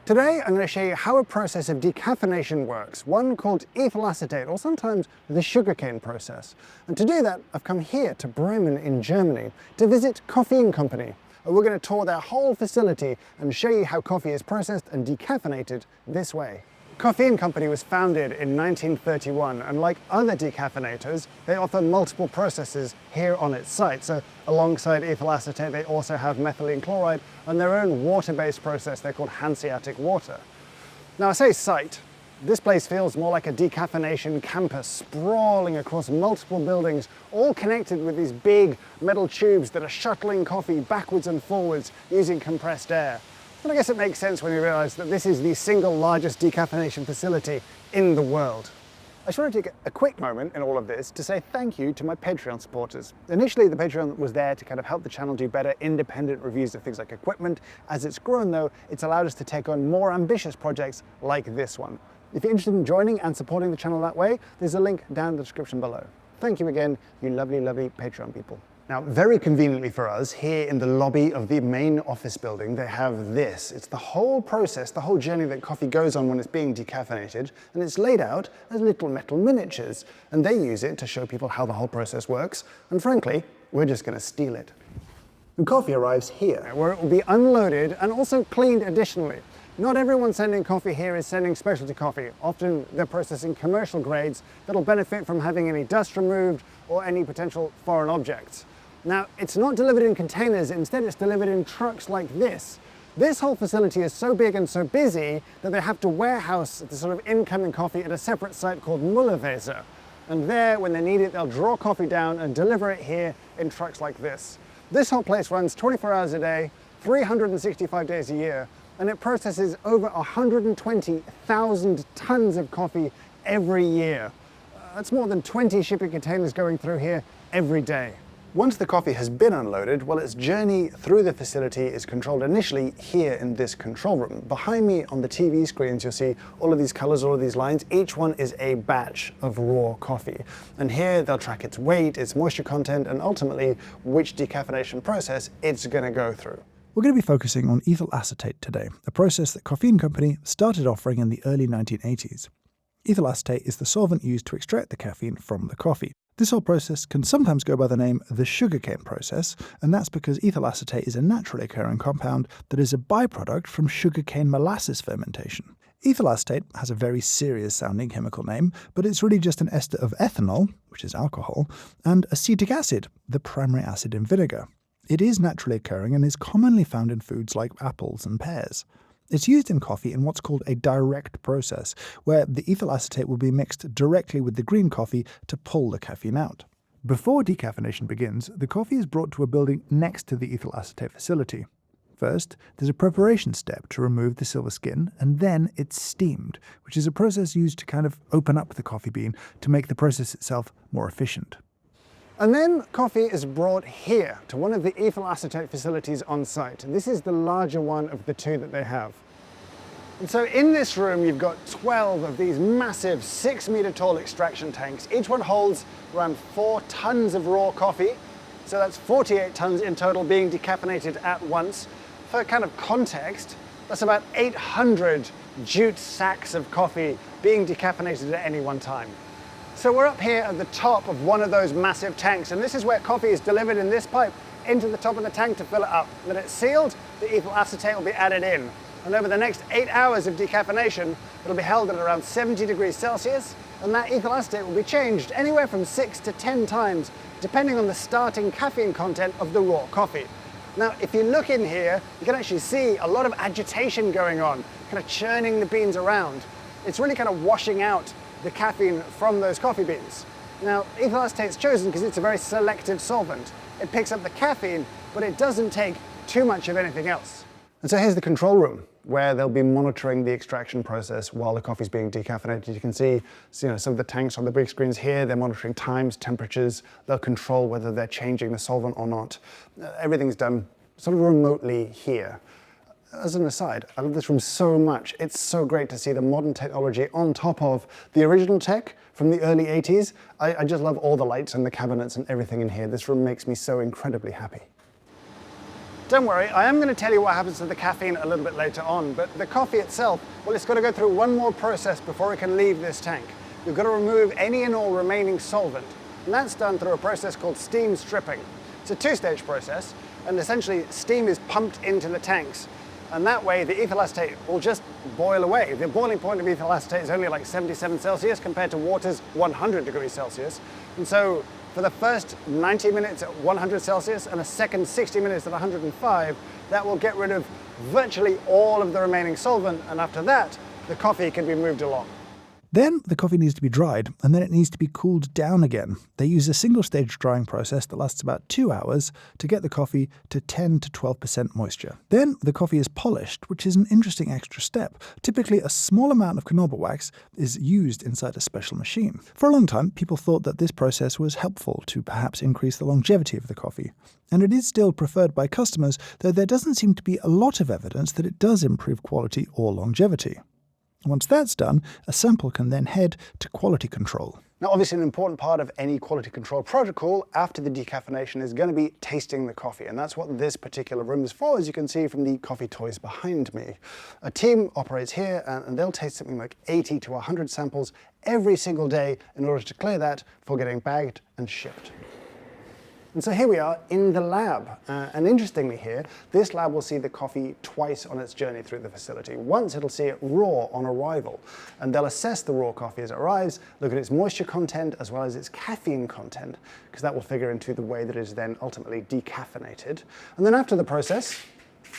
Today I'm going to show you how a process of decaffeination works, one called ethyl acetate, or sometimes the sugarcane process. And to do that, I've come here to Bremen in Germany to visit Coffein Compagnie. And we're going to tour their whole facility and show you how coffee is processed and decaffeinated this way. Coffein Compagnie was founded in 1931, and like other decaffeinators, they offer multiple processes here on its site. So alongside ethyl acetate, they also have methylene chloride and their own water-based process they're called Hanseatic water. Now I say site, this place feels more like a decaffeination campus sprawling across multiple buildings, all connected with these big metal tubes that are shuttling coffee backwards and forwards using compressed air. And I guess it makes sense when you realize that this is the single largest decaffeination facility in the world. I just want to take a quick moment in all of this to say thank you to my Patreon supporters. Initially, the Patreon was there to kind of help the channel do better independent reviews of things like equipment. As it's grown though, it's allowed us to take on more ambitious projects like this one. If you're interested in joining and supporting the channel that way, there's a link down in the description below. Thank you again, you lovely, lovely Patreon people. Now, very conveniently for us, here in the lobby of the main office building, they have this. It's the whole process, the whole journey that coffee goes on when it's being decaffeinated, and it's laid out as little metal miniatures. And they use it to show people how the whole process works. And frankly, we're just going to steal it. The coffee arrives here, where it will be unloaded and also cleaned additionally. Not everyone sending coffee here is sending specialty coffee. Often they're processing commercial grades that'll benefit from having any dust removed or any potential foreign objects. Now, it's not delivered in containers, instead it's delivered in trucks like this. This whole facility is so big and so busy that they have to warehouse the sort of incoming coffee at a separate site called Mullerweser. And there, when they need it, they'll draw coffee down and deliver it here in trucks like this. This whole place runs 24 hours a day, 365 days a year, and it processes over 120,000 tons of coffee every year. That's more than 20 shipping containers going through here every day. Once the coffee has been unloaded, well, its journey through the facility is controlled initially here in this control room. Behind me on the TV screens, you'll see all of these colors, all of these lines. Each one is a batch of raw coffee. And here they'll track its weight, its moisture content, and ultimately which decaffeination process it's going to go through. We're going to be focusing on ethyl acetate today, a process that Coffein Compagnie started offering in the early 1980s. Ethyl acetate is the solvent used to extract the caffeine from the coffee. This whole process can sometimes go by the name the sugarcane process, and that's because ethyl acetate is a naturally occurring compound that is a byproduct from sugarcane molasses fermentation. Ethyl acetate has a very serious sounding chemical name, but it's really just an ester of ethanol, which is alcohol, and acetic acid, the primary acid in vinegar. It is naturally occurring and is commonly found in foods like apples and pears. It's used in coffee in what's called a direct process, where the ethyl acetate will be mixed directly with the green coffee to pull the caffeine out. Before decaffeination begins, the coffee is brought to a building next to the ethyl acetate facility. First, there's a preparation step to remove the silver skin, and then it's steamed, which is a process used to kind of open up the coffee bean to make the process itself more efficient. And then coffee is brought here to one of the ethyl acetate facilities on site. This is the larger one of the two that they have. And so in this room, you've got 12 of these massive 6-meter tall extraction tanks. Each one holds around 4 tons of raw coffee. So that's 48 tons in total being decaffeinated at once. For kind of context, that's about 800 jute sacks of coffee being decaffeinated at any one time. So we're up here at the top of one of those massive tanks, and this is where coffee is delivered in this pipe into the top of the tank to fill it up. When it's sealed, the ethyl acetate will be added in. And over the next 8 hours of decaffeination, it'll be held at around 70 degrees Celsius, and that ethyl acetate will be changed anywhere from 6 to 10 times, depending on the starting caffeine content of the raw coffee. Now, if you look in here, you can actually see a lot of agitation going on, kind of churning the beans around. It's really kind of washing out the caffeine from those coffee beans. Now, ethyl acetate is chosen because it's a very selective solvent. It picks up the caffeine, but it doesn't take too much of anything else. And so here's the control room, where they'll be monitoring the extraction process while the coffee's being decaffeinated. You can see, some of the tanks on the big screens here, they're monitoring times, temperatures. They'll control whether they're changing the solvent or not. Everything's done sort of remotely here. As an aside, I love this room so much. It's so great to see the modern technology on top of the original tech from the early 80s. I just love all the lights and the cabinets and everything in here. This room makes me so incredibly happy. Don't worry, I am going to tell you what happens to the caffeine a little bit later on, but the coffee itself, well, it's got to go through one more process before it can leave this tank. We've got to remove any and all remaining solvent, and that's done through a process called steam stripping. It's a two-stage process, and essentially steam is pumped into the tanks, and that way the ethyl acetate will just boil away. The boiling point of ethyl acetate is only like 77 Celsius compared to water's 100 degrees Celsius, and so for the first 90 minutes at 100 Celsius and a second 60 minutes at 105, that will get rid of virtually all of the remaining solvent, and after that, the coffee can be moved along. Then the coffee needs to be dried, and then it needs to be cooled down again. They use a single-stage drying process that lasts about 2 hours to get the coffee to 10 to 12% moisture. Then the coffee is polished, which is an interesting extra step. Typically, a small amount of canola wax is used inside a special machine. For a long time, people thought that this process was helpful to perhaps increase the longevity of the coffee. And it is still preferred by customers, though there doesn't seem to be a lot of evidence that it does improve quality or longevity. Once that's done, a sample can then head to quality control. Now, obviously, an important part of any quality control protocol after the decaffeination is going to be tasting the coffee, and that's what this particular room is for, as you can see from the coffee toys behind me. A team operates here, and they'll taste something like 80 to 100 samples every single day in order to clear that for getting bagged and shipped. And so here we are in the lab, and interestingly here, this lab will see the coffee twice on its journey through the facility. Once it'll see it raw on arrival, and they'll assess the raw coffee as it arrives, look at its moisture content as well as its caffeine content, because that will figure into the way that it is then ultimately decaffeinated. And then after the process,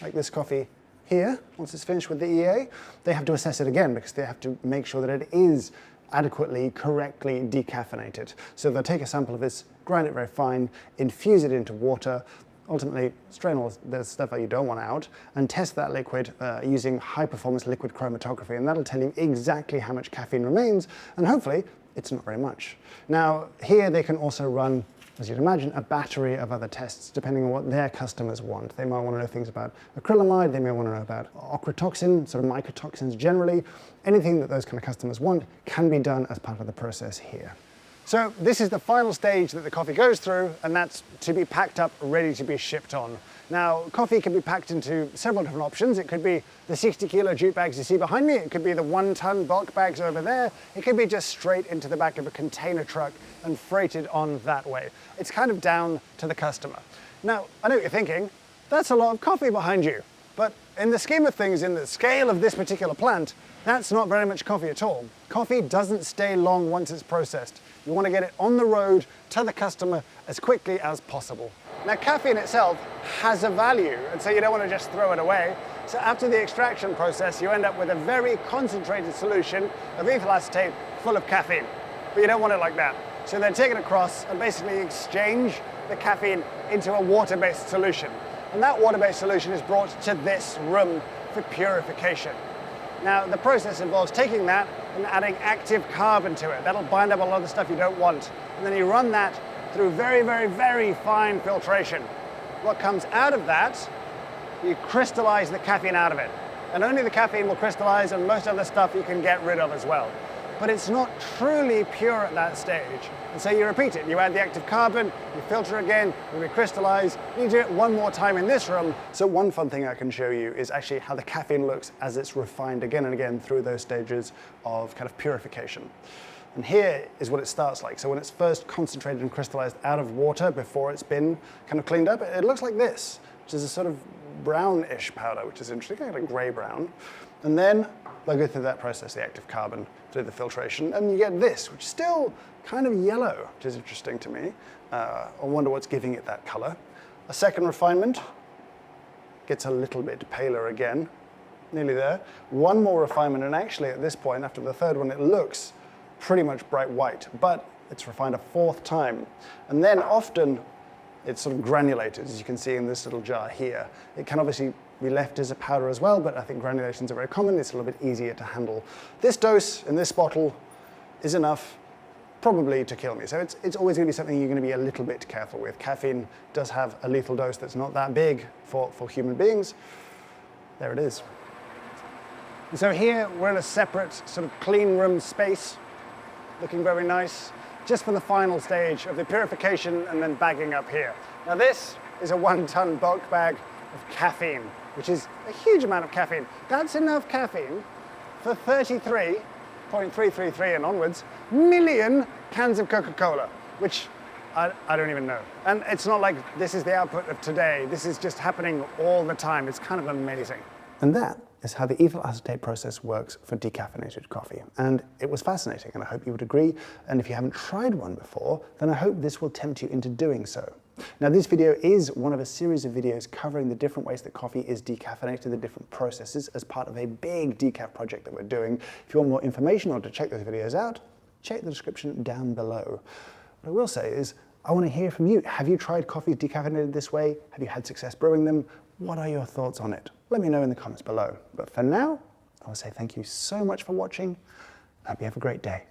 like this coffee here, once it's finished with the EA, they have to assess it again because they have to make sure that it is adequately, correctly decaffeinated. So they'll take a sample of this, grind it very fine, infuse it into water, ultimately strain all the stuff that you don't want out, and test that liquid using high-performance liquid chromatography, and that'll tell you exactly how much caffeine remains, and hopefully it's not very much. Now, here they can also run, as you'd imagine, a battery of other tests depending on what their customers want. They might want to know things about acrylamide, they may want to know about ochratoxin, sort of mycotoxins generally. Anything that those kind of customers want can be done as part of the process here. So this is the final stage that the coffee goes through, and that's to be packed up, ready to be shipped on. Now, coffee can be packed into several different options. It could be the 60-kilo jute bags you see behind me. It could be the 1-ton bulk bags over there. It could be just straight into the back of a container truck and freighted on that way. It's kind of down to the customer. Now, I know what you're thinking. That's a lot of coffee behind you. But in the scheme of things, in the scale of this particular plant, that's not very much coffee at all. Coffee doesn't stay long once it's processed. You want to get it on the road to the customer as quickly as possible. Now, caffeine itself has a value, and so you don't want to just throw it away. So after the extraction process, you end up with a very concentrated solution of ethyl acetate full of caffeine. But you don't want it like that. So then take it across and basically exchange the caffeine into a water-based solution. And that water-based solution is brought to this room for purification. Now, the process involves taking that and adding active carbon to it. That'll bind up a lot of the stuff you don't want. And then you run that through very, very, very fine filtration. What comes out of that, you crystallize the caffeine out of it. And only the caffeine will crystallize, and most other stuff you can get rid of as well. But it's not truly pure at that stage. And so you repeat it. You add the active carbon, you filter again, you recrystallize, you do it one more time in this room. So one fun thing I can show you is actually how the caffeine looks as it's refined again and again through those stages of kind of purification. And here is what it starts like. So when it's first concentrated and crystallized out of water before it's been kind of cleaned up, it looks like this, which is a sort of brownish powder, which is interesting, kind of gray-brown. And then they'll go through that process, the active carbon, through the filtration, and you get this, which is still kind of yellow, which is interesting to me. I wonder what's giving it that color. A second refinement gets a little bit paler again, nearly there. One more refinement, and actually at this point, after the third one, it looks pretty much bright white, but it's refined a fourth time. And then often it's sort of granulated, as you can see in this little jar here. It can obviously be left as a powder as well, but I think granulations are very common. It's a little bit easier to handle. This dose in this bottle is enough probably to kill me. So it's always going to be something you're going to be a little bit careful with. Caffeine does have a lethal dose that's not that big for human beings. There it is. And so here we're in a separate sort of clean room space, looking very nice, just for the final stage of the purification and then bagging up here. Now this is a 1-ton bulk bag of caffeine, which is a huge amount of caffeine. That's enough caffeine for 33.333 and onwards million cans of Coca-Cola, which I don't even know. And it's not like this is the output of today. This is just happening all the time. It's kind of amazing. And that is how the ethyl acetate process works for decaffeinated coffee. And it was fascinating, and I hope you would agree. And if you haven't tried one before, then I hope this will tempt you into doing so. Now, this video is one of a series of videos covering the different ways that coffee is decaffeinated, the different processes, as part of a big decaf project that we're doing. If you want more information or to check those videos out, check the description down below. What I will say is, I want to hear from you. Have you tried coffee decaffeinated this way? Have you had success brewing them? What are your thoughts on it? Let me know in the comments below. But for now, I will say thank you so much for watching. I hope you have a great day.